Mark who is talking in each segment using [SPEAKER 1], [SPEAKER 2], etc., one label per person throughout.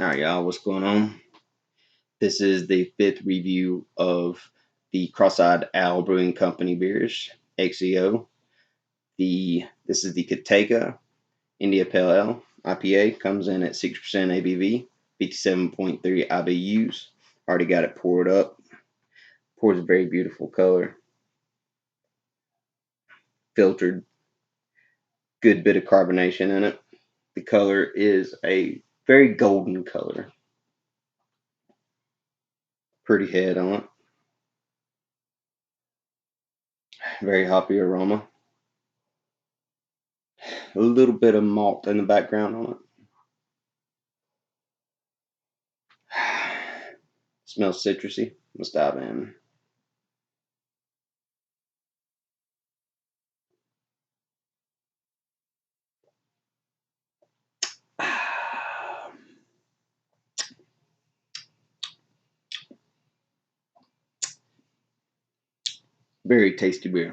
[SPEAKER 1] Alright, y'all, what's going on? This is the fifth review of the Cross-Eyed Owl Brewing Company beers, XEO. This is the Cotaco India Pale Ale IPA. Comes in at 6% ABV, 57.3 IBUs. Already got it poured up. Pours a very beautiful color. Filtered. Good bit of carbonation in it. The color is a very golden color. Pretty head on it. Very hoppy aroma. A little bit of malt in the background on it. Smells citrusy. Let's dive in. Very tasty beer.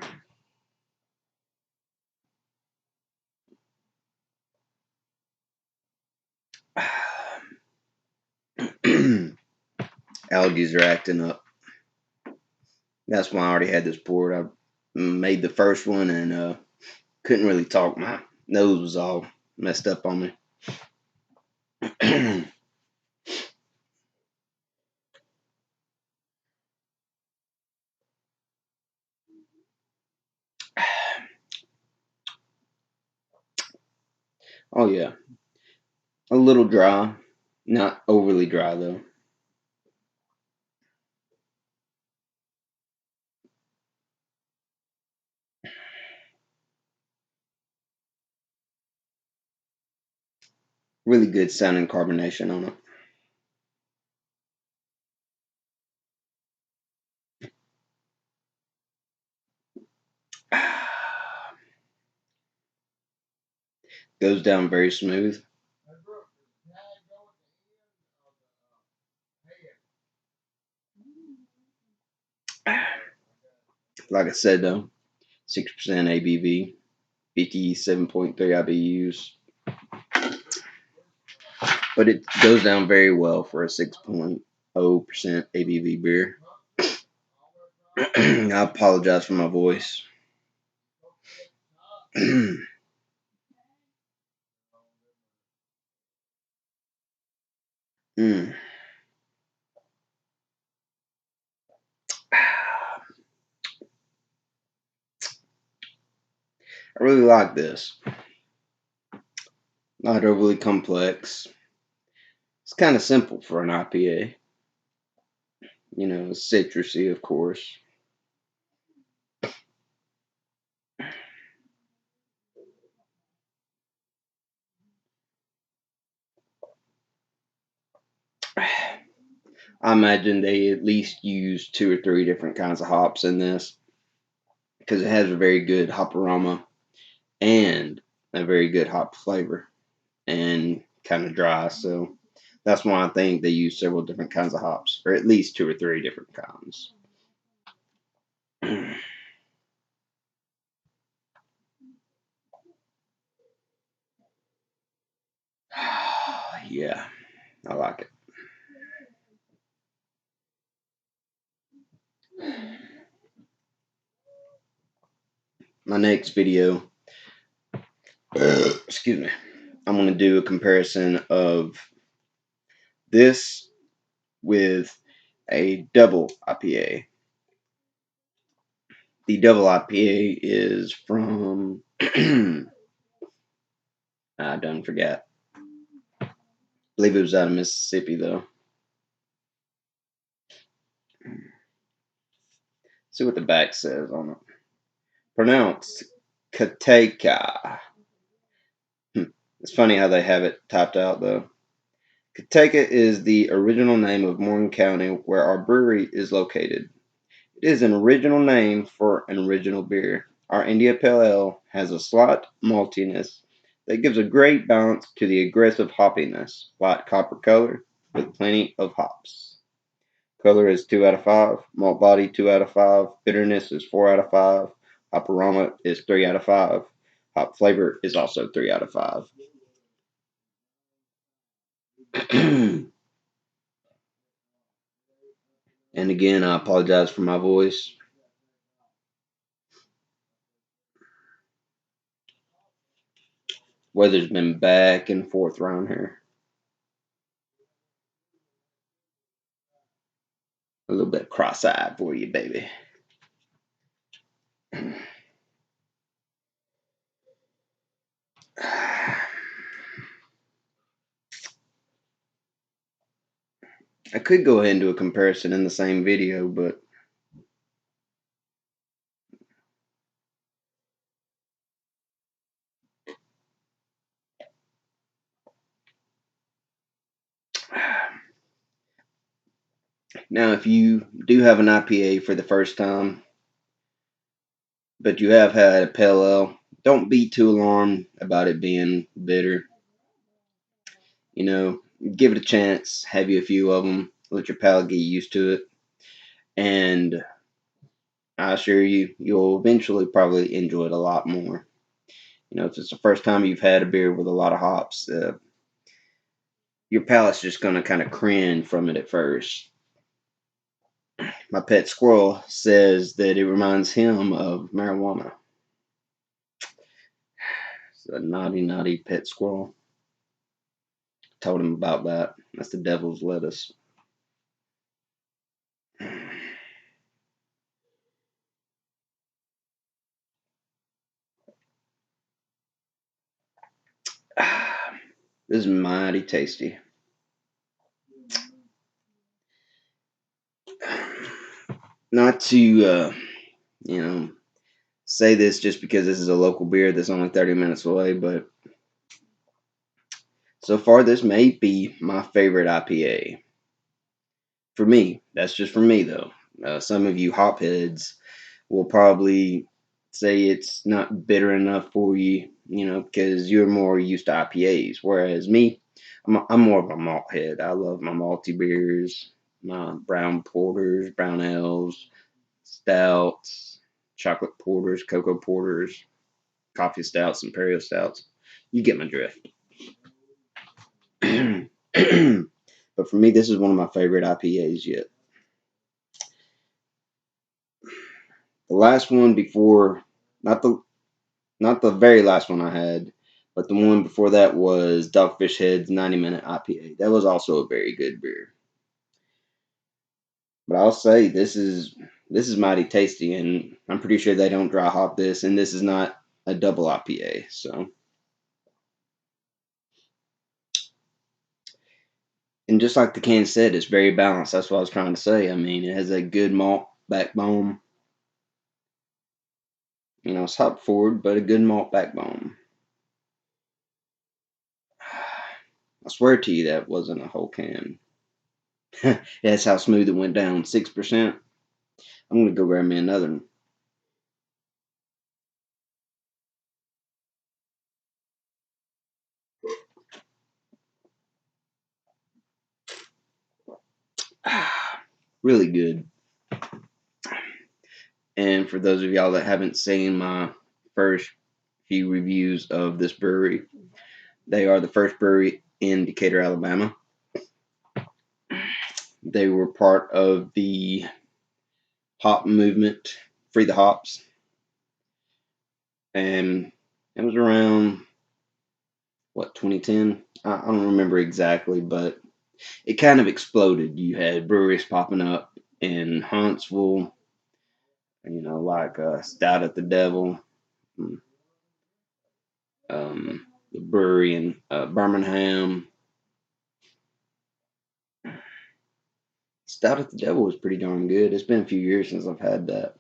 [SPEAKER 1] Allergies are acting up. That's why I already had this poured. I made the first one and couldn't really talk. My nose was all messed up on me. Oh yeah, a little dry, not overly dry though. Really good sounding carbonation on it. Goes down very smooth. Like I said though, 6% ABV, 57.3 IBUs. But it goes down very well for a 6.0% ABV beer. I apologize for my voice. Mm. I really like this. Not overly complex. It's kind of simple for an IPA. You know, citrusy, of course. I imagine they at least use 2 or 3 different kinds of hops in this because it has a very good hop aroma and a very good hop flavor and kind of dry. So that's why I think they use several different kinds of hops, or at least 2 or 3 different kinds. Yeah, I like it. My next video, excuse me, I'm going to do a comparison of this with a double IPA. The double IPA is from, I done forgot. I believe it was out of Mississippi though. See what the back says on it. Pronounced Cotaco. It's funny how they have it typed out though. Cotaco is the original name of Morgan County where our brewery is located. It is an original name for an original beer. Our India Pale Ale has a slight maltiness that gives a great balance to the aggressive hoppiness, light copper color with plenty of hops. Color is 2 out of 5, malt body 2 out of 5, bitterness is 4 out of 5, hop aroma is 3 out of 5, hop flavor is also 3 out of 5. And again, I apologize for my voice. Weather's been back and forth around here. A little bit cross-eyed for you, baby. I could go ahead and do a comparison in the same video, but now if you do have an IPA for the first time, but you have had a pale ale, don't be too alarmed about it being bitter. You know, give it a chance, have you a few of them, let your palate get used to it, and I assure you, you'll eventually probably enjoy it a lot more. You know, if it's the first time you've had a beer with a lot of hops, your palate's just going to kind of cringe from it at first. My pet squirrel says that it reminds him of marijuana. It's a naughty, naughty pet squirrel. Told him about that. That's the devil's lettuce. This is mighty tasty. Not to, you know, say this just because this is a local beer that's only 30 minutes away, but so far this may be my favorite IPA. For me, that's just for me though. Some of you hopheads will probably say it's not bitter enough for you, you know, because you're more used to IPAs. Whereas me, I'm more of a malt head. I love my malty beers, my brown porters, brown ales, stouts, chocolate porters, cocoa porters, coffee stouts, imperial stouts. You get my drift. But for me, this is one of my favorite IPAs yet. The last one before, not the not the very last one I had, but the one before that was Dogfish Head's 90-minute IPA. That was also a very good beer. But I'll say this is mighty tasty, and I'm pretty sure they don't dry hop this, and this is not a double IPA. So, and just like the can said, it's very balanced. That's what I was trying to say. I mean, it has a good malt backbone. You know, it's hop forward, but a good malt backbone. I swear to you, that wasn't a whole can. That's how smooth it went down. 6%. I'm gonna go grab me another one. Really good. And for those of y'all that haven't seen my first few reviews of this brewery, they are the first brewery in Decatur, Alabama. They were part of the hop movement, Free the Hops. And it was around, what, 2010? I don't remember exactly, but it kind of exploded. You had breweries popping up in Huntsville, you know, like Stout at the Devil, the brewery in Birmingham. Stout at the Devil was pretty darn good. It's been a few years since I've had that.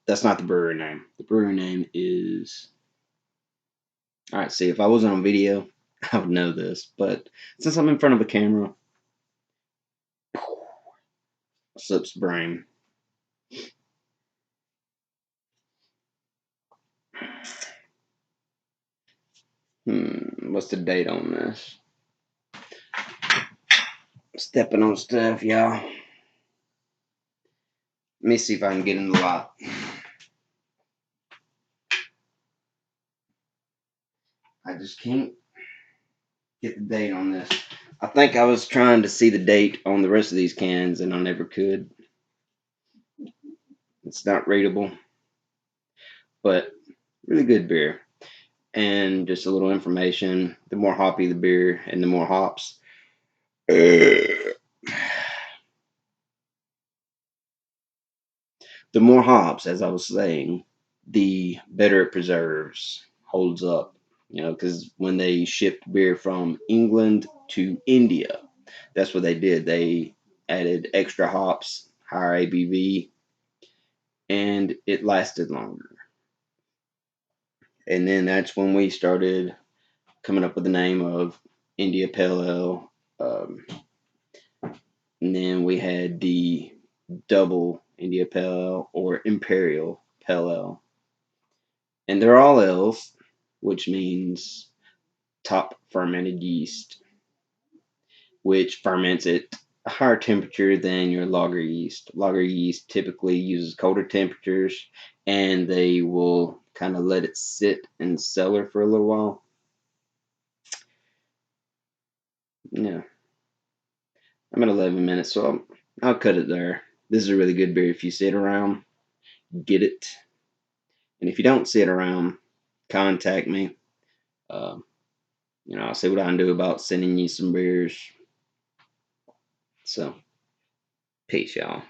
[SPEAKER 1] That's not the brewery name. The brewery name is. Alright, see, if I wasn't on video, I would know this. But since I'm in front of a camera, slips brain. What's the date on this? Stepping on stuff, y'all. Let me see if I can get in the light. I just can't. get the date on this. I think I was trying to see the date on the rest of these cans, and I never could. It's not readable, but really good beer. And just a little information: the more hoppy the beer, and the more hops, the more hops, as I was saying, the better it preserves, holds up. Because when they shipped beer from England to India, that's what they did. They added extra hops, higher ABV, and it lasted longer. And then that's when we started coming up with the name of India Pale Ale. And then we had the double India Pale Ale or Imperial Pale Ale. And they're all ales, which means top fermented yeast, which ferments at a higher temperature than your lager yeast. Lager yeast typically uses colder temperatures, and they will kind of let it sit in the cellar for a little while. Yeah, I'm at 11 minutes, so I'll cut it there. This is a really good beer. If you sit around, get it. And if you don't sit around, contact me. Uh, I'll see what I can do about sending you some beers. So, peace, y'all.